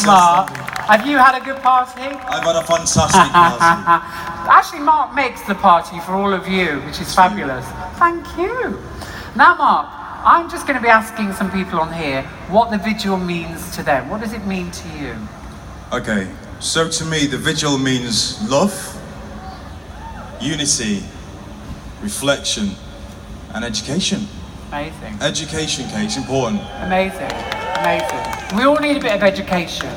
Mark. Have you had a good party? I've had a fantastic party. Actually, Mark makes the party for all of you, which is fabulous. Thank you. Now, Mark, I'm just going to be asking some people on here what the Vigil means to them. What does it mean to you? Okay, so to me, the Vigil means love, unity, reflection, and education. Amazing. Education, Kate, it's important. Amazing. Amazing. We all need a bit of education.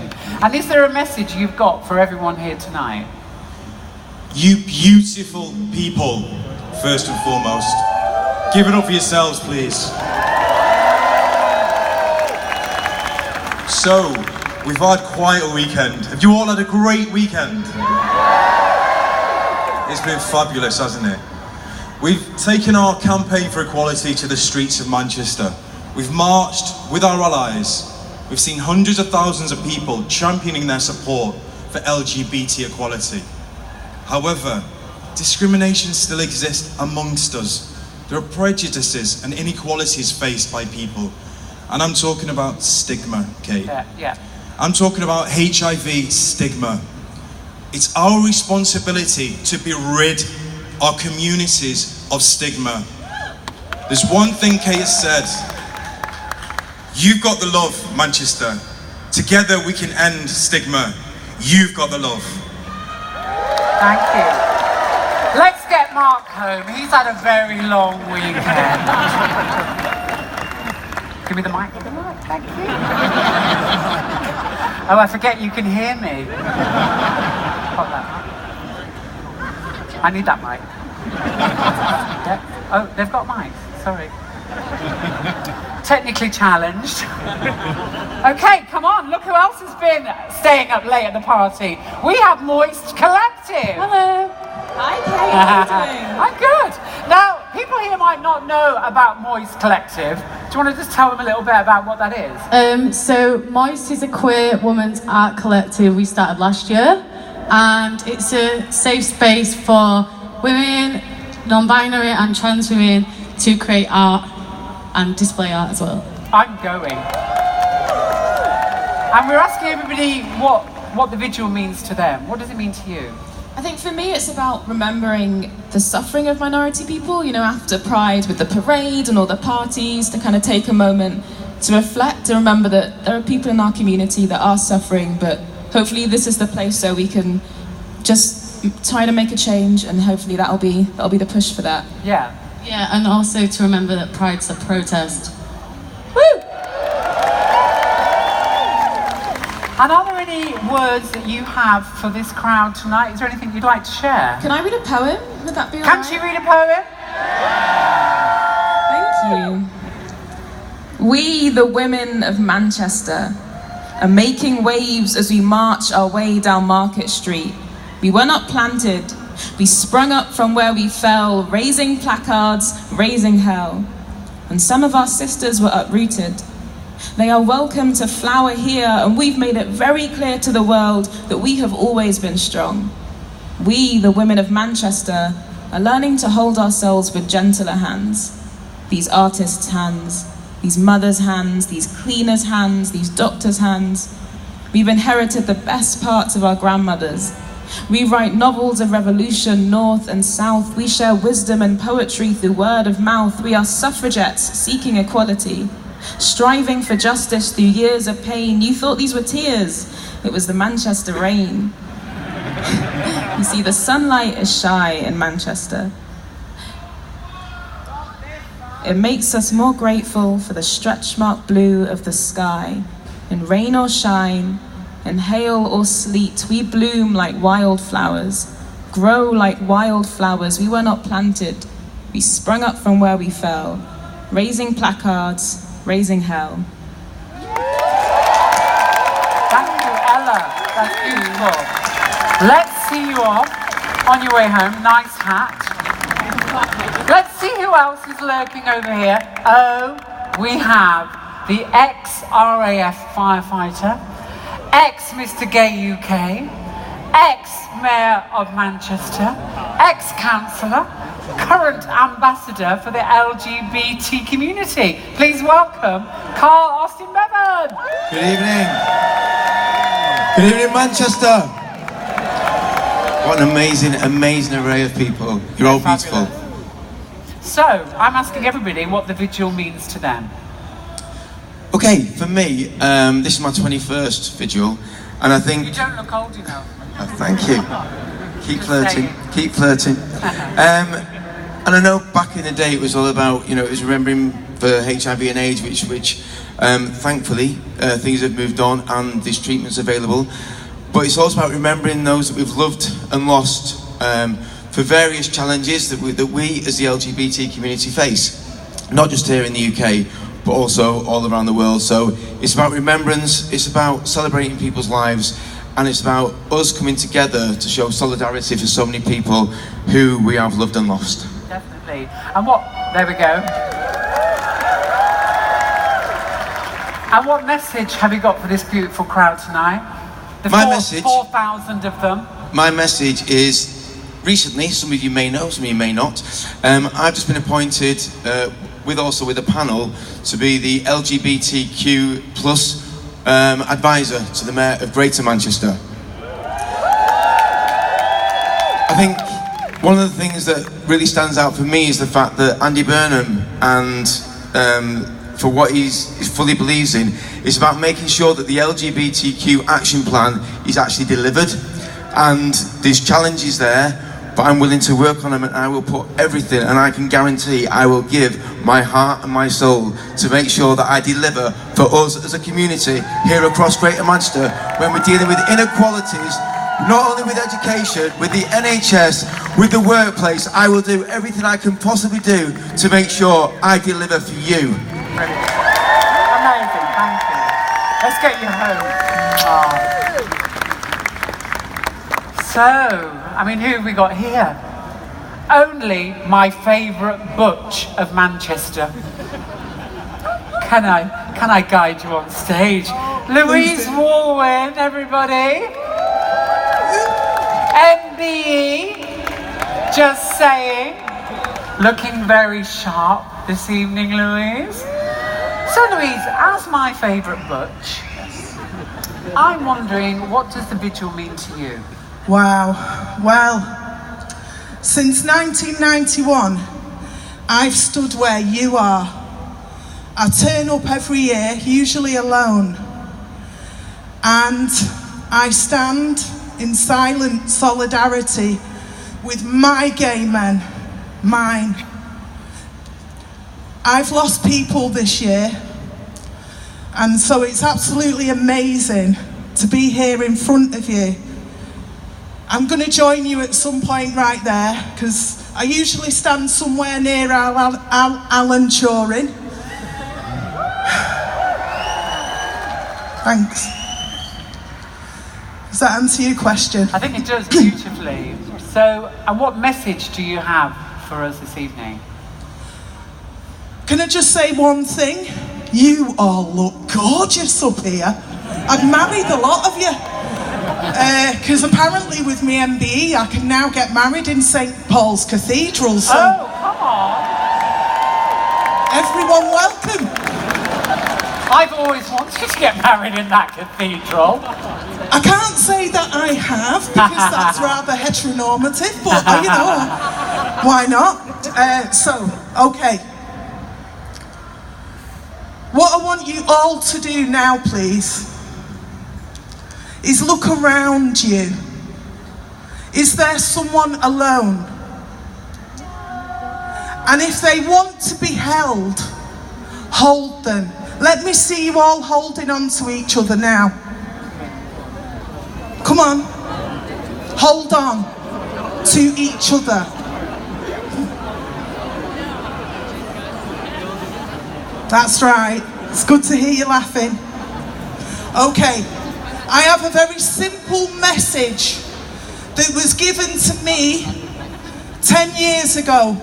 And is there a message you've got for everyone here tonight? You beautiful people, first and foremost. Give it up for yourselves, please. So, we've had quite a weekend. Have you all had a great weekend? It's been fabulous, hasn't it? We've taken our campaign for equality to the streets of Manchester. We've marched with our allies. We've seen hundreds of thousands of people championing their support for LGBT equality. However, discrimination still exists amongst us. There are prejudices and inequalities faced by people. And I'm talking about stigma, Kate. Yeah. I'm talking about HIV stigma. It's our responsibility to be rid our communities of stigma. There's one thing Kate has said. You've got the love, Manchester. Together we can end stigma. You've got the love. Thank you. Let's get Mark home. He's had a very long weekend. Give me the mic. Thank you. Oh, I forget you can hear me. Hold that. I need that mic. Yeah. Oh, they've got mics. Sorry. Technically challenged. Okay, come on. Look who else has been staying up late at the party. We have Moist Collective. Hello. Hi, Kate. How are you doing? I'm good. Now, people here might not know about Moist Collective. Do you want to just tell them a little bit about what that is? So Moist is a queer women's art collective we started last year, and it's a safe space for women, non-binary and trans women to create art and display art as well. I'm going. And we're asking everybody what the Vigil means to them. What does it mean to you? I think for me it's about remembering the suffering of minority people, you know, after Pride with the parade and all the parties, to kind of take a moment to reflect and remember that there are people in our community that are suffering, but hopefully this is the place so we can just try to make a change, and hopefully that'll be the push for that. Yeah. Yeah, and also to remember that Pride's a protest. Woo! And are there any words that you have for this crowd tonight? Is there anything you'd like to share? Can I read a poem? Would that be all Can right? she read a poem? Thank you. We, the women of Manchester, are making waves as we march our way down Market Street. We were not planted. We sprung up from where we fell, raising placards, raising hell. And some of our sisters were uprooted. They are welcome to flower here, and we've made it very clear to the world that we have always been strong. We, the women of Manchester, are learning to hold ourselves with gentler hands. These artists' hands, these mothers' hands, these cleaners' hands, these doctors' hands. We've inherited the best parts of our grandmothers. We write novels of revolution, north and south. We share wisdom and poetry through word of mouth. We are suffragettes seeking equality, striving for justice through years of pain. You thought these were tears. It was the Manchester rain. You see, the sunlight is shy in Manchester. It makes us more grateful for the stretch-marked blue of the sky. In rain or shine, in hail or sleet, we bloom like wildflowers, grow like wildflowers. We were not planted. We sprung up from where we fell, raising placards, raising hell. Thank you, Ella. That's beautiful. Let's see you off on your way home. Nice hat. Let's see who else is lurking over here. Oh, we have the ex-RAF firefighter, ex-Mr. Gay UK, ex-Mayor of Manchester, ex-councillor, current ambassador for the LGBT community. Please welcome Carl Austin Bevan. Good evening. Good evening, Manchester. What an amazing, amazing array of people. You're all beautiful. So, I'm asking everybody what the vigil means to them. Okay, for me, this is my 21st vigil, and I think... You don't look old enough. Oh, thank you. Keep flirting, keep flirting. And I know back in the day it was all about, you know, it was remembering for HIV and AIDS, which thankfully things have moved on and there's treatments available. But it's also about remembering those that we've loved and lost for various challenges that we as the LGBT community face, not just here in the UK, but also all around the world. So it's about remembrance, it's about celebrating people's lives, and it's about us coming together to show solidarity for so many people who we have loved and lost. Definitely. And there we go. And what message have you got for this beautiful crowd tonight? My message, 4,000 of them. My message is, recently, some of you may know, some of you may not, I've just been appointed with a panel to be the LGBTQ plus advisor to the Mayor of Greater Manchester. I think one of the things that really stands out for me is the fact that Andy Burnham, and for what he fully believes in, is about making sure that the LGBTQ action plan is actually delivered. And there's challenges there, but I'm willing to work on them, and I will put everything, and I can guarantee I will give my heart and my soul to make sure that I deliver for us as a community here across Greater Manchester when we're dealing with inequalities, not only with education, with the NHS, with the workplace. I will do everything I can possibly do to make sure I deliver for you. Amazing, thank you. Let's get you home. Oh. So, I mean, who have we got here? Only my favourite butch of Manchester. Can I guide you on stage? Louise Warwin, everybody. MBE, just saying. Looking very sharp this evening, Louise. So Louise, as my favourite butch, I'm wondering, what does the vigil mean to you? Wow. Well, since 1991, I've stood where you are. I turn up every year, usually alone, and I stand in silent solidarity with my gay men, mine. I've lost people this year, and so it's absolutely amazing to be here in front of you. I'm going to join you at some point right there, because I usually stand somewhere near Alan Turing. Thanks. Does that answer your question? I think it does beautifully. So, and what message do you have for us this evening? Can I just say one thing? You all look gorgeous up here. I'd marry the lot of you. Because apparently with me MBE, I can now get married in St. Paul's Cathedral, so... Oh, come on! Everyone welcome. I've always wanted to get married in that cathedral. I can't say that I have, because that's rather heteronormative, but, you know, why not? Okay. What I want you all to do now, please, is look around you. Is there someone alone? And if they want to be held, hold them. Let me see you all holding on to each other now. Come on. Hold on to each other. That's right. It's good to hear you laughing. Okay. I have a very simple message that was given to me 10 years ago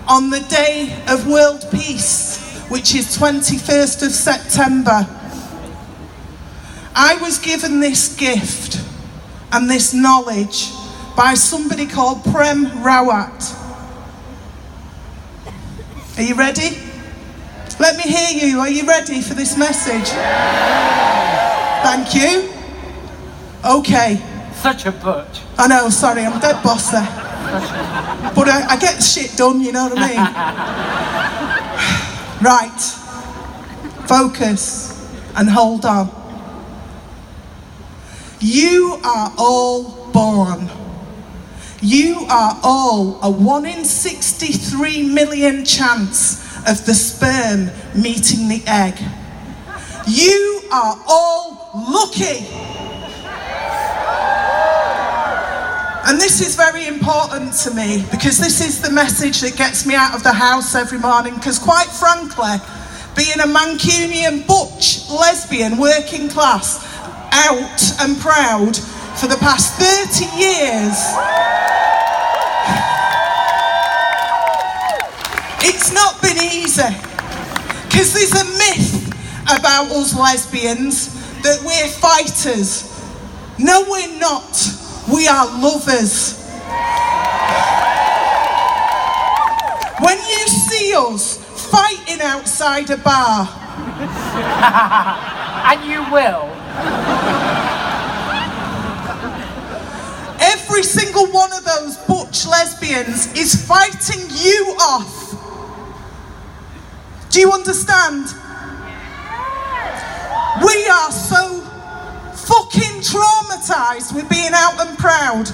on the day of World Peace, which is 21st of September. I was given this gift and this knowledge by somebody called Prem Rawat. Are you ready? Let me hear you. Are you ready for this message? Thank you. Okay. Such a butch. I know, sorry, I'm dead boss there. But I get shit done, you know what I mean? Right. Focus and hold on. You are all born. You are all a 1 in 63 million chance of the sperm meeting the egg. You are all lucky. And this is very important to me because this is the message that gets me out of the house every morning, because quite frankly, being a Mancunian butch, lesbian, working class, out and proud for the past 30 years, it's not been easy. Because there's a myth about us lesbians that we're fighters. No, we're not. We are lovers. When you see us fighting outside a bar, And you will. every single one of those butch lesbians is fighting you off. Do you understand? We are so fucking traumatised with being out and proud,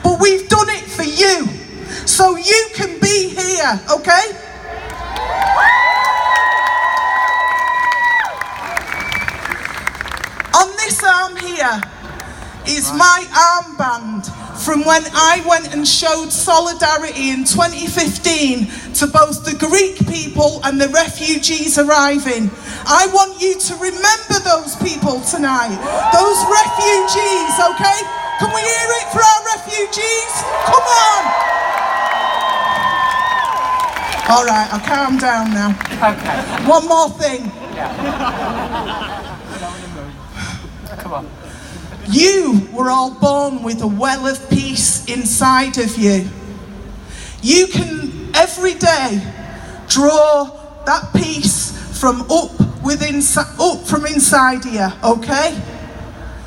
but we've done it for you, so you can be here, okay? On this arm here is my armband from when I went and showed solidarity in 2015 to both the Greek people and the refugees arriving. I want you to remember those people tonight, those refugees, okay? Can we hear it for our refugees? Come on! All right, I'll calm down now. Okay. One more thing. Come on. You were all born with a well of peace inside of you. You can every day draw that peace from up from inside you, okay?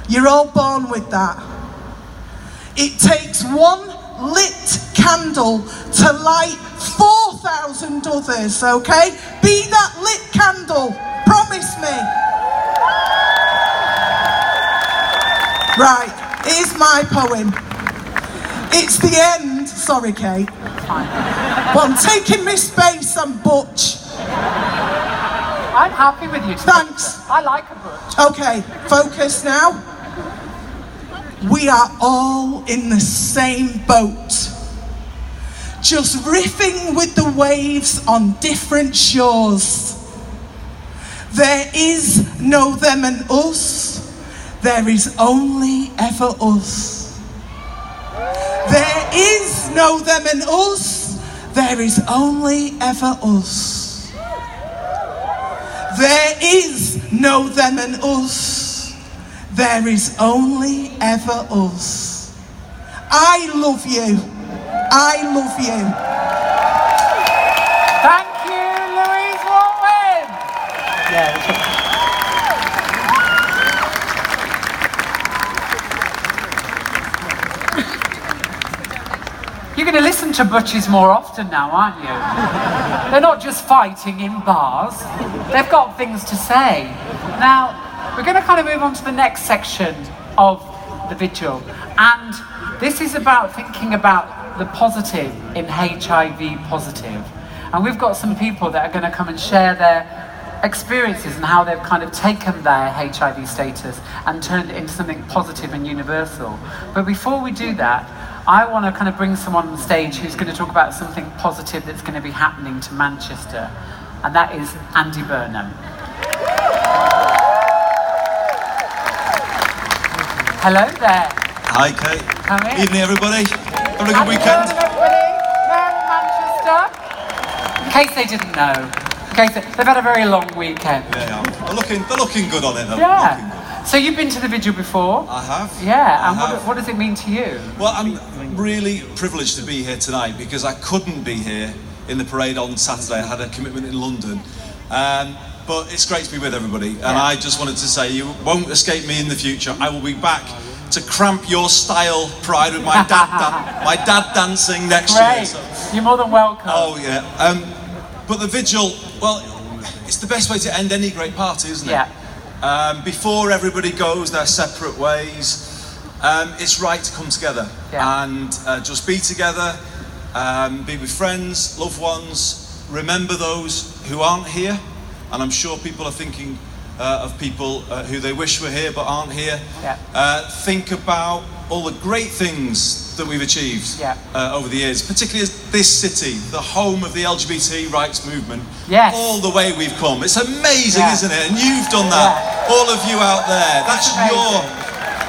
You're all born with that. It takes one lit candle to light 4,000 others, okay? Be that lit candle, promise me. Right, here's my poem. It's the end. Sorry, Kate. Well, I'm taking my space, I'm butch. I'm happy with you. Thanks. I like a butch. Okay, focus now. We are all in the same boat. Just riffing with the waves on different shores. There is no them and us. There is only ever us. There is no them and us. There is only ever us. There is no them and us. There is only ever us. I love you. I love you. Thank you, Louise Warwin. Yeah. You're going to listen to butches more often now, aren't you? They're not just fighting in bars. They've got things to say. Now, we're going to kind of move on to the next section of the vigil. And this is about thinking about the positive in HIV positive. And we've got some people that are going to come and share their experiences and how they've kind of taken their HIV status and turned it into something positive and universal. But before we do that, I want to kind of bring someone on stage who's going to talk about something positive that's going to be happening to Manchester, and that is Andy Burnham. Hello there. Hi, Kate. Come in. Evening, everybody. Having a good Andy weekend? Burnham, everybody. From Manchester. In case they didn't know, they've had a very long weekend. Yeah, they're looking good on it, though. Yeah. Looking good. So you've been to the vigil before? I have. Yeah, and I have. what does it mean to you? Well, I'm really privileged to be here tonight because I couldn't be here in the parade on Saturday. I had a commitment in London. But it's great to be with everybody. And I just wanted to say, you won't escape me in the future. I will be back to cramp your style, Pride, with my dad dancing next year. Great. So. You're more than welcome. Oh yeah. But the Vigil, well, it's the best way to end any great party, isn't it? Yeah. Before everybody goes their separate ways, it's right to come together and just be together, be with friends, loved ones, remember those who aren't here, and I'm sure people are thinking of people who they wish were here but aren't here. Yeah. Think about all the great things that we've achieved over the years, particularly as this city, the home of the LGBT rights movement. Yes. All the way we've come. It's amazing, isn't it? And you've done that. All of you out there.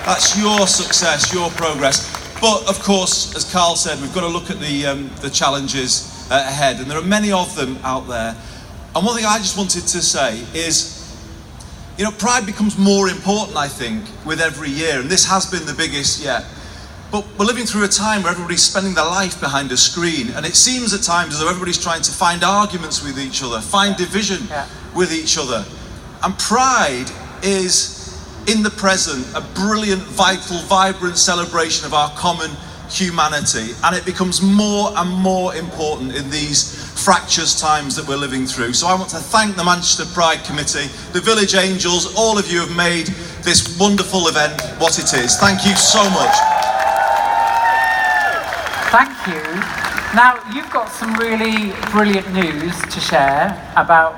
That's your success, your progress. But of course, as Carl said, we've got to look at the challenges ahead, and there are many of them out there. And one thing I just wanted to say is, you know, Pride becomes more important, I think, with every year, and this has been the biggest yet. But we're living through a time where everybody's spending their life behind a screen, and it seems at times as though everybody's trying to find arguments with each other, find division with each other. And Pride is, in the present, a brilliant, vital, vibrant celebration of our common humanity, and it becomes more and more important in these fractious times that we're living through. So I want to thank the Manchester Pride Committee, the Village Angels. All of you have made this wonderful event what it is. Thank you so much. Thank you. Now, you've got some really brilliant news to share about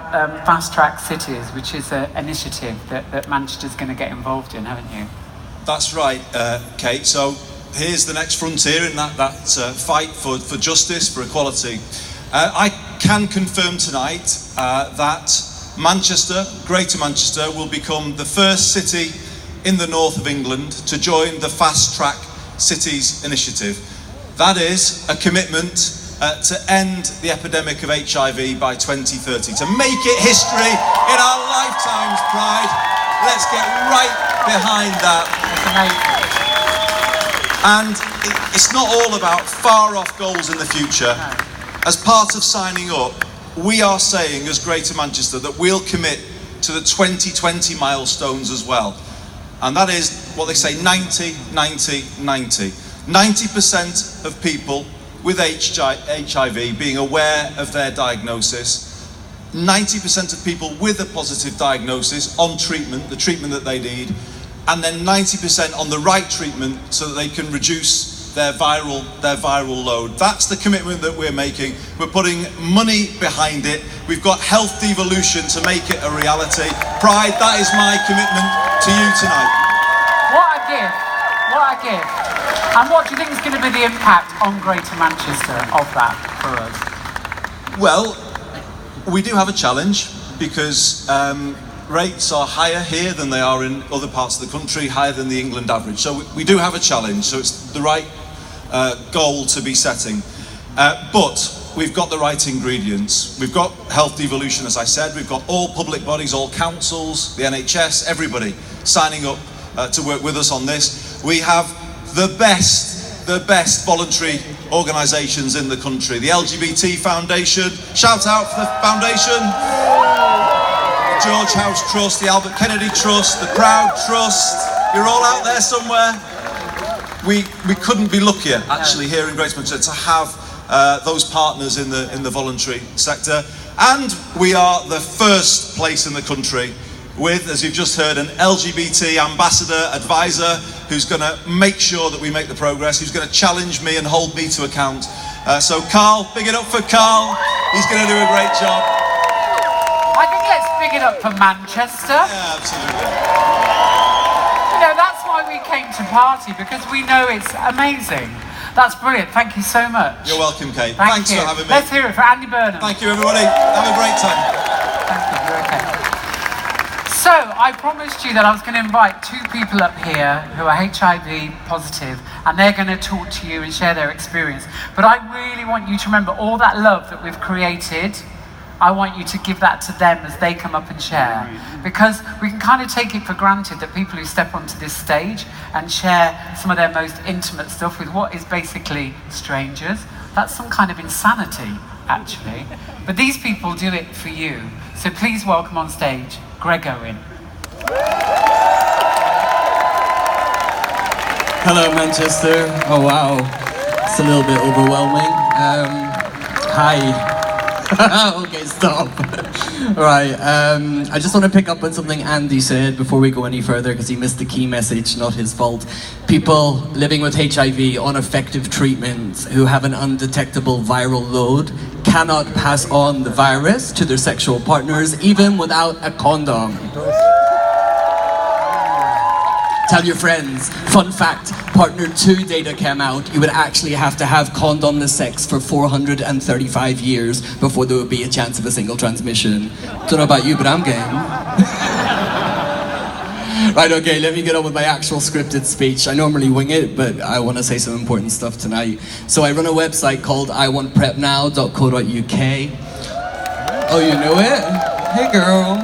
Fast Track Cities, which is an initiative that Manchester's going to get involved in, haven't you? That's right, Kate. So here's the next frontier in that fight for justice, for equality. I can confirm tonight that Manchester, Greater Manchester, will become the first city in the north of England to join the Fast Track Cities initiative. That is a commitment to end the epidemic of HIV by 2030, to make it history in our lifetimes, Pride. Let's get right behind that. And it's not all about far-off goals in the future. As part of signing up, we are saying as Greater Manchester that we'll commit to the 2020 milestones as well. And that is what they say, 90, 90, 90. 90% of people with HIV being aware of their diagnosis, 90% of people with a positive diagnosis on treatment, the treatment that they need, and then 90% on the right treatment so that they can reduce their viral load. That's the commitment that we're making. We're putting money behind it. We've got health devolution to make it a reality. Pride, that is my commitment to you tonight. What a gift. What a gift. And what do you think is going to be the impact on Greater Manchester of that for us? Well, we do have a challenge because rates are higher here than they are in other parts of the country, higher than the England average. So we do have a challenge, so it's the right goal to be setting. But we've got the right ingredients. We've got health devolution, as I said. We've got all public bodies, all councils, the NHS, everybody signing up to work with us on this. We have the best voluntary organisations in the country. The LGBT Foundation, shout out for the foundation. George House Trust, the Albert Kennedy Trust, the Proud Trust. You're all out there somewhere. We couldn't be luckier actually here in Greater Manchester to have those partners in the voluntary sector. And we are the first place in the country with, as you've just heard, an LGBT ambassador, advisor, who's going to make sure that we make the progress, who's going to challenge me and hold me to account. So Carl, big it up for Carl. He's going to do a great job. I think let's big it up for Manchester. Yeah, absolutely. You know, that's why we came to party, because we know it's amazing. That's brilliant. Thank you so much. You're welcome, Kate. Thanks for having me. Let's hear it for Andy Burnham. Thank you, everybody. Have a great time. Thank you. You're okay. So, I promised you that I was going to invite two people up here who are HIV positive, and they're going to talk to you and share their experience. But I really want you to remember all that love that we've created. I want you to give that to them as they come up and share. Because we can kind of take it for granted that people who step onto this stage and share some of their most intimate stuff with what is basically strangers, that's some kind of insanity, actually. But these people do it for you. So please welcome on stage Greg Owen. Hello, Manchester. Oh, wow. It's a little bit overwhelming. Hi. Okay, stop. Right, I just want to pick up on something Andy said before we go any further, because he missed the key message, not his fault. People living with HIV on effective treatment who have an undetectable viral load cannot pass on the virus to their sexual partners, even without a condom. Tell your friends. Fun fact, partner 2 data came out. You would actually have to have condomless sex for 435 years before there would be a chance of a single transmission. Don't know about you, but I'm game. Right, okay, let me get on with my actual scripted speech. I normally wing it, but I want to say some important stuff tonight. So I run a website called iwantprepnow.co.uk. Oh, you know it? Hey, girl.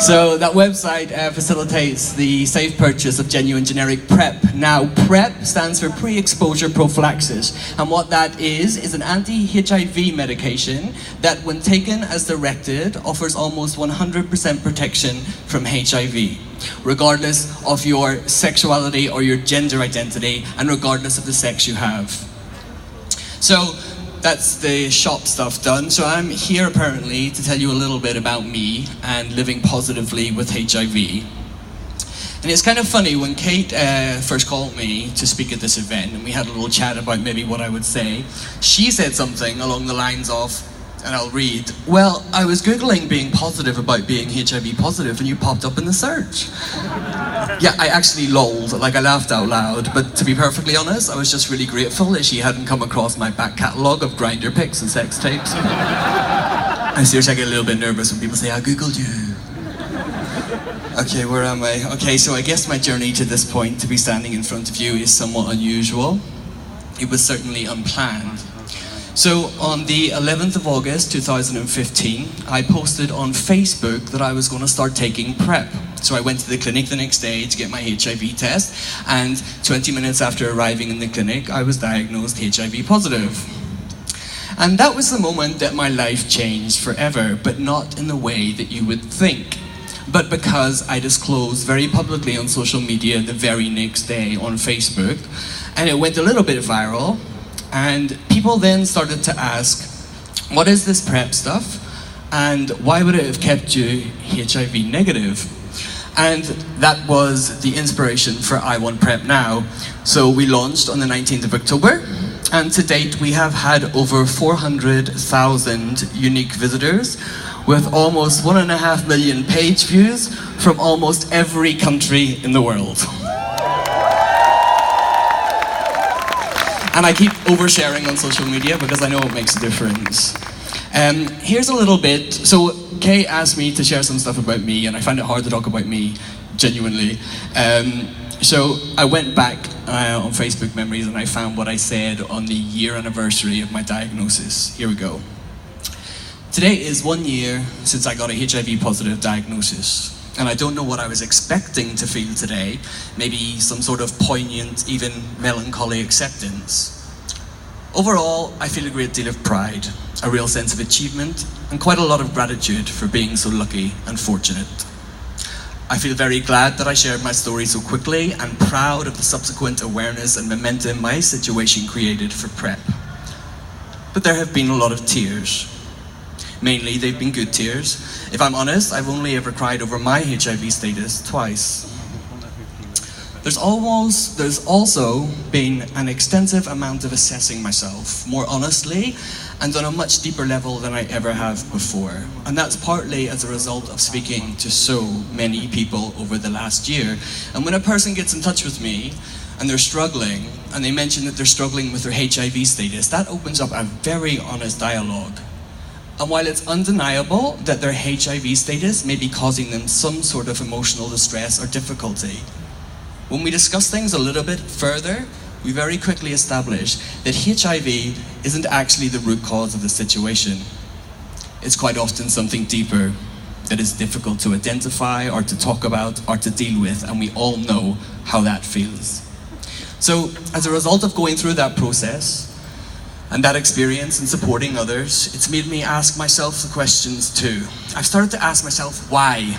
So that website facilitates the safe purchase of genuine generic PrEP. Now, PrEP stands for pre-exposure prophylaxis, and what that is an anti-HIV medication that, when taken as directed, offers almost 100% protection from HIV, regardless of your sexuality or your gender identity, and regardless of the sex you have. So, that's the shop stuff done. So I'm here apparently to tell you a little bit about me and living positively with HIV. And it's kind of funny, when Kate first called me to speak at this event, and we had a little chat about maybe what I would say, she said something along the lines of, and I'll read, well, I was Googling being positive about being HIV positive and you popped up in the search. Yeah, I actually lolled, like I laughed out loud, but to be perfectly honest, I was just really grateful that she hadn't come across my back catalogue of grinder pics and sex tapes. And seriously, I get a little bit nervous when people say, I Googled you. Okay, where am I? Okay, so I guess my journey to this point, to be standing in front of you, is somewhat unusual. It was certainly unplanned. So on the 11th of August 2015, I posted on Facebook that I was going to start taking PrEP. So I went to the clinic the next day to get my HIV test, and 20 minutes after arriving in the clinic, I was diagnosed HIV positive. And that was the moment that my life changed forever, but not in the way that you would think. But because I disclosed very publicly on social media the very next day on Facebook, and it went a little bit viral. And people then started to ask, what is this PrEP stuff? And why would it have kept you HIV negative? And that was the inspiration for I Want PrEP Now. So we launched on the 19th of October. And to date, we have had over 400,000 unique visitors with almost 1.5 million page views from almost every country in the world. And I keep oversharing on social media because I know it makes a difference. Here's a little bit. So Kay asked me to share some stuff about me, and I find it hard to talk about me, genuinely. So I went back on Facebook Memories and I found what I said on the year anniversary of my diagnosis. Here we go. Today is 1 year since I got a HIV positive diagnosis. And I don't know what I was expecting to feel today. Maybe some sort of poignant, even melancholy acceptance. Overall, I feel a great deal of pride, a real sense of achievement, and quite a lot of gratitude for being so lucky and fortunate. I feel very glad that I shared my story so quickly, and proud of the subsequent awareness and momentum my situation created for PrEP. But there have been a lot of tears. Mainly, they've been good tears. If I'm honest, I've only ever cried over my HIV status twice. There's also been an extensive amount of assessing myself, more honestly, and on a much deeper level than I ever have before. And that's partly as a result of speaking to so many people over the last year. And when a person gets in touch with me, and they're struggling, and they mention that they're struggling with their HIV status, that opens up a very honest dialogue. And while it's undeniable that their HIV status may be causing them some sort of emotional distress or difficulty, when we discuss things a little bit further, we very quickly establish that HIV isn't actually the root cause of the situation. It's quite often something deeper that is difficult to identify or to talk about or to deal with, and we all know how that feels. So, as a result of going through that process, and that experience in supporting others, it's made me ask myself the questions too. I've started to ask myself, why?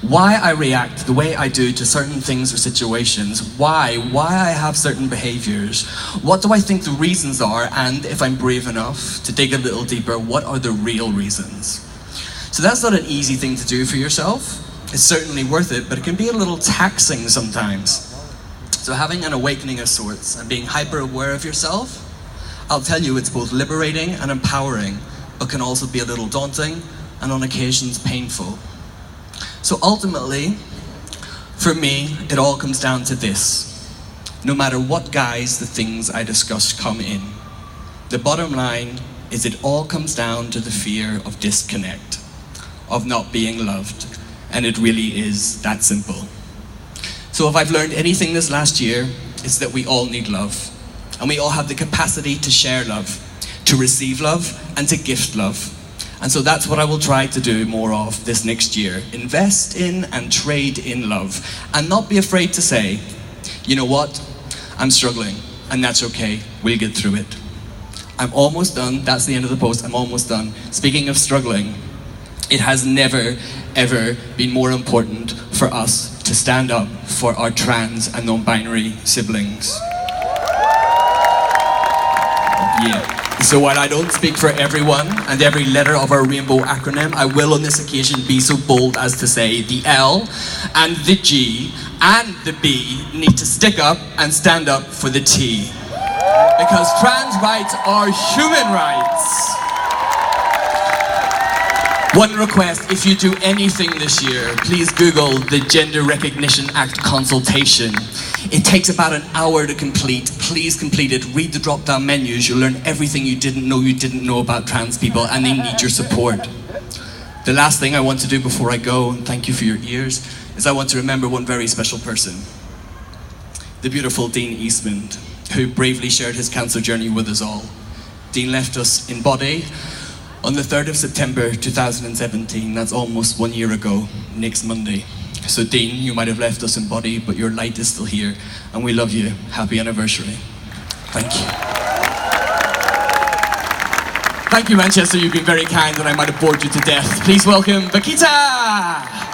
Why I react the way I do to certain things or situations, why I have certain behaviors, what do I think the reasons are, and if I'm brave enough to dig a little deeper, what are the real reasons? So that's not an easy thing to do for yourself. It's certainly worth it, but it can be a little taxing sometimes. So having an awakening of sorts and being hyper aware of yourself, I'll tell you it's both liberating and empowering, but can also be a little daunting and on occasions painful. So ultimately, for me, it all comes down to this. No matter what guise the things I discuss come in, the bottom line is it all comes down to the fear of disconnect, of not being loved, and it really is that simple. So if I've learned anything this last year, it's that we all need love, and we all have the capacity to share love, to receive love, and to gift love. And so that's what I will try to do more of this next year. Invest in and trade in love. And not be afraid to say, you know what? I'm struggling, and that's okay. We'll get through it. I'm almost done. That's the end of the post. I'm almost done. Speaking of struggling, it has never, ever been more important for us to stand up for our trans and non-binary siblings. Yeah. So while I don't speak for everyone and every letter of our rainbow acronym, I will on this occasion be so bold as to say the L and the G and the B need to stick up and stand up for the T. Because trans rights are human rights. One request, if you do anything this year, please Google the Gender Recognition Act consultation. It takes about an hour to complete. Please complete it. Read the drop-down menus. You'll learn everything you didn't know about trans people, and they need your support. The last thing I want to do before I go, and thank you for your ears, is I want to remember one very special person. The beautiful Dean Eastman, who bravely shared his cancer journey with us all. Dean left us in body on the 3rd of September 2017, that's almost 1 year ago, next Monday. So Dean, you might have left us in body, but your light is still here, and we love you. Happy anniversary. Thank you. Thank you, Manchester, you've been very kind, and I might have bored you to death. Please welcome Bakita!